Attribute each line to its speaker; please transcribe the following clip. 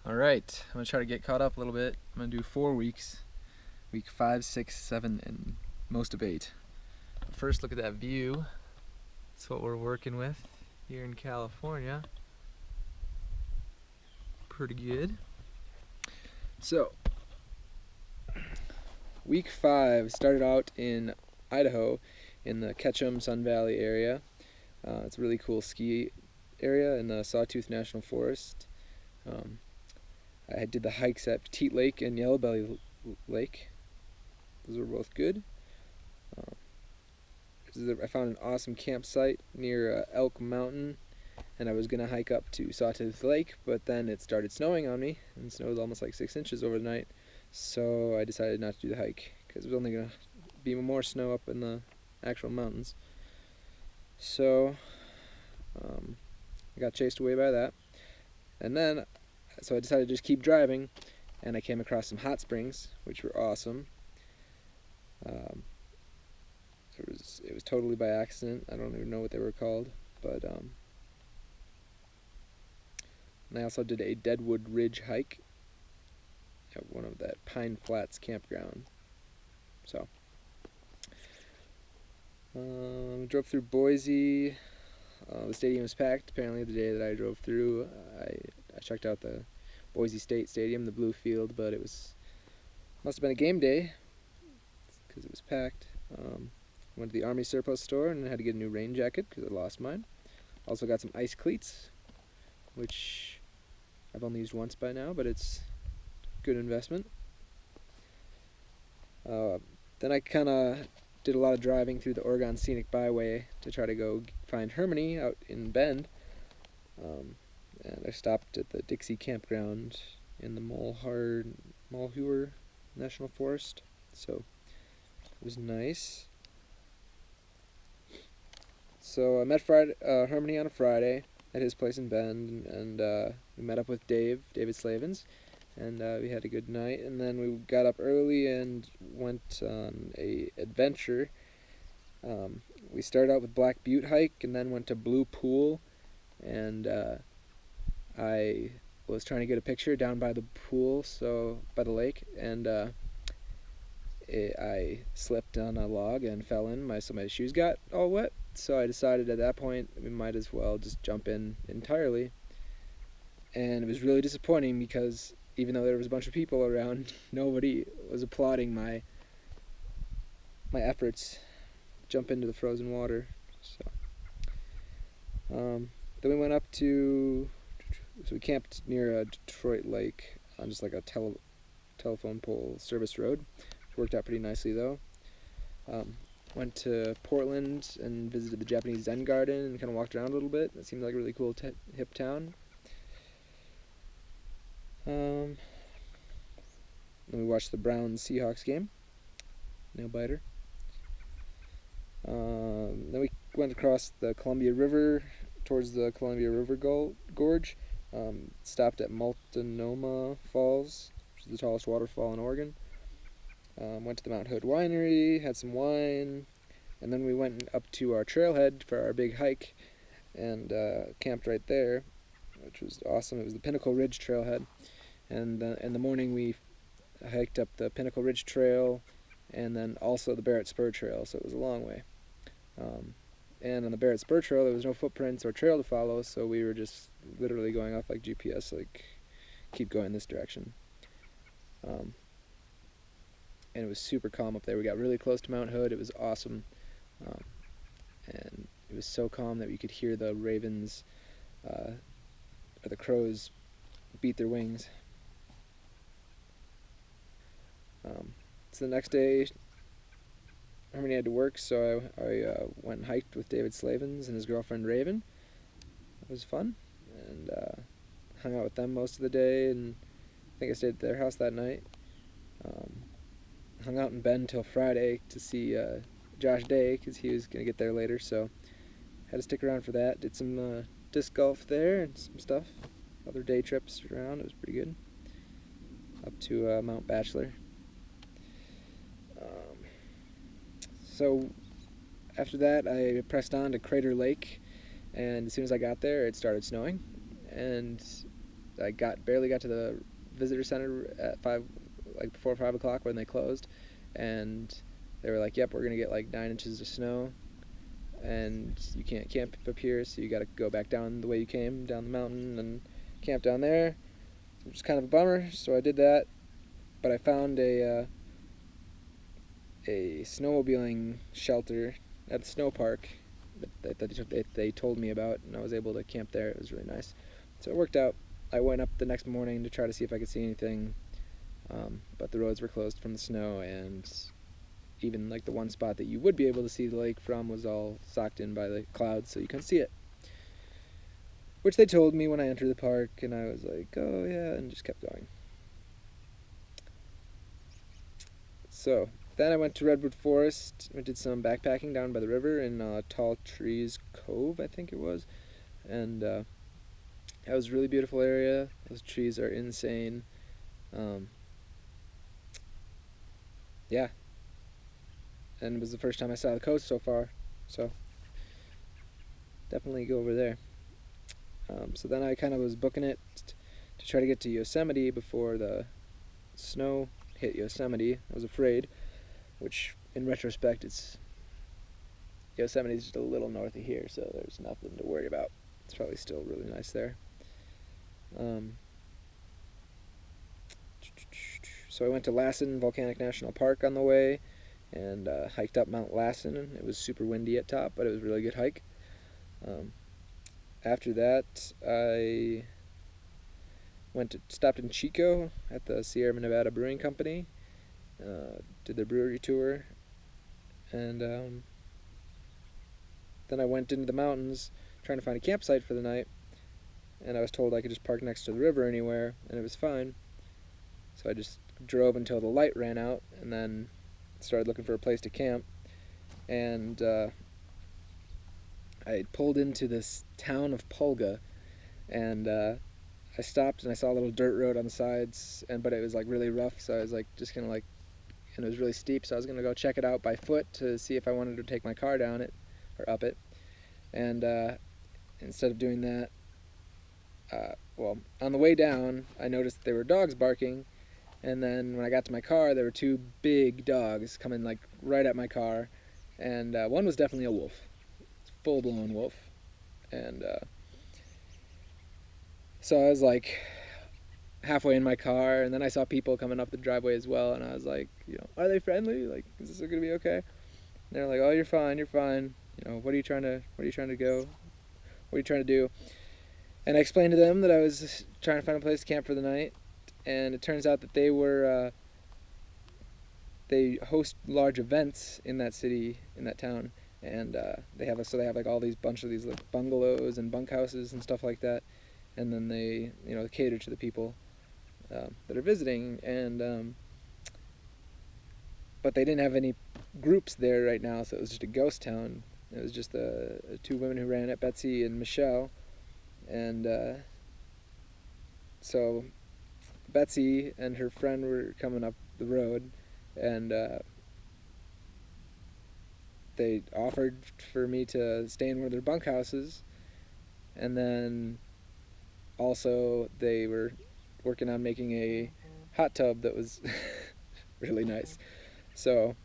Speaker 1: Alright, I'm going to try to get caught up a little bit. I'm going to do 4 weeks. Week 5, 6, 7, and most of 8. First, look at that view. That's what we're working with here in California. Pretty good. So, week 5 started out in Idaho in the Ketchum Sun Valley area. It's a really cool ski area in the Sawtooth National Forest. I did the hikes at Petite Lake and Yellow Belly Lake. Those were both good. I found an awesome campsite near Elk Mountain, and I was going to hike up to Sawtooth Lake, but then it started snowing on me, and it snowed almost like 6 inches over the night, so I decided not to do the hike, because it was only going to be more snow up in the actual mountains. So, I got chased away by that, and then, so I decided to just keep driving, and I came across some hot springs, which were awesome. It was totally by accident. I don't even know what they were called, but and I also did a Deadwood Ridge hike at one of that Pine Flats campground. So drove through Boise. The stadium was packed. Apparently, the day that I drove through, I checked out the Boise State Stadium, the blue field, but it must have been a game day because it was packed. Went to the Army Surplus store and had to get a new rain jacket because I lost mine. Also got some ice cleats, which I've only used once by now, but it's a good investment. Then I kind of did a lot of driving through the Oregon Scenic Byway to try to go find Hermione out in Bend. And I stopped at the Dixie Campground in the Malheur National Forest, so it was nice. So I met Hermione on a Friday at his place in Bend, and we met up with David Slavens, and we had a good night. And then we got up early and went on a adventure. We started out with Black Butte hike, and then went to Blue Pool, and I was trying to get a picture down by the pool, so by the lake, and I slipped on a log and fell in. So my shoes got all wet. So I decided at that point we might as well just jump in entirely. And it was really disappointing because even though there was a bunch of people around, nobody was applauding my efforts to jump into the frozen water. So then we went up so we camped near a Detroit Lake on just like a telephone pole service road, which worked out pretty nicely though. Went to Portland and visited the Japanese Zen Garden and kind of walked around a little bit. It seemed like a really cool hip town. Then we watched the Browns-Seahawks game. Nail biter. Then we went across the Columbia River towards the Columbia River Gorge. Stopped at Multnomah Falls, which is the tallest waterfall in Oregon. Went to the Mount Hood Winery, had some wine, and then we went up to our trailhead for our big hike and camped right there, which was awesome. It was the Pinnacle Ridge Trailhead, and in the morning we hiked up the Pinnacle Ridge Trail and then also the Barrett Spur Trail, so it was a long way. And on the Barrett Spur Trail there was no footprints or trail to follow, so we were just literally going off like GPS, like keep going this direction. And it was super calm up there. We got really close to Mount Hood. It was awesome. And it was so calm that we could hear the ravens or the crows beat their wings. So the next day, Hermione had to work, so I went and hiked with David Slavens and his girlfriend Raven. It was fun, and hung out with them most of the day, and I think I stayed at their house that night. Hung out in Bend till Friday to see Josh Day because he was going to get there later, so had to stick around for that. Did some disc golf there and some stuff, other day trips around. It was pretty good. Up to Mount Bachelor. So after that I pressed on to Crater Lake, and as soon as I got there it started snowing, and I barely got to the visitor center at before 5 o'clock when they closed, and they were like, "Yep, we're gonna get like 9 inches of snow, and you can't camp up here, so you got to go back down the way you came, down the mountain, and camp down there," which is kind of a bummer. So I did that, but I found a snowmobiling shelter at the snow park that they told me about, and I was able to camp there. It was really nice, so it worked out. I went up the next morning to try to see if I could see anything, but the roads were closed from the snow, and even like the one spot that you would be able to see the lake from was all socked in by the clouds, so you couldn't see it. Which they told me when I entered the park, and I was like, oh yeah, and just kept going. So then I went to Redwood Forest. We did some backpacking down by the river in Tall Trees Cove, I think it was, and that was a really beautiful area. Those trees are insane. Yeah, and it was the first time I saw the coast so far, so definitely go over there. So then I kind of was booking it to try to get to Yosemite before the snow hit Yosemite. I was afraid, which in retrospect, Yosemite's just a little north of here, so there's nothing to worry about. It's probably still really nice there. So I went to Lassen Volcanic National Park on the way, and hiked up Mount Lassen. It was super windy at top, but it was a really good hike. After that, I stopped in Chico at the Sierra Nevada Brewing Company, did their brewery tour, and then I went into the mountains trying to find a campsite for the night, and I was told I could just park next to the river anywhere, and it was fine. So I just drove until the light ran out, and then started looking for a place to camp, and I pulled into this town of Pulga, and I stopped and I saw a little dirt road on the sides, but it was like really rough, so I was like just gonna and it was really steep, so I was gonna go check it out by foot to see if I wanted to take my car down it or up it, and instead of doing that, well, on the way down, I noticed there were dogs barking, and then when I got to my car, there were two big dogs coming like right at my car, and one was definitely a wolf, full-blown wolf, and so I was like halfway in my car, and then I saw people coming up the driveway as well, and I was like, are they friendly? Like, is this gonna be okay? And they're like, oh, you're fine, you're fine. What are you trying to go? What are you trying to do? And I explained to them that I was trying to find a place to camp for the night, and it turns out that they host large events in that city, in that town, and they have like all these bunch of these like bungalows and bunkhouses and stuff like that, and then they cater to the people that are visiting, and but they didn't have any groups there right now, so it was just a ghost town. It was just the two women who ran it, Betsy and Michelle, and so Betsy and her friend were coming up the road, and they offered for me to stay in one of their bunkhouses, and then also they were working on making a hot tub that was really nice. So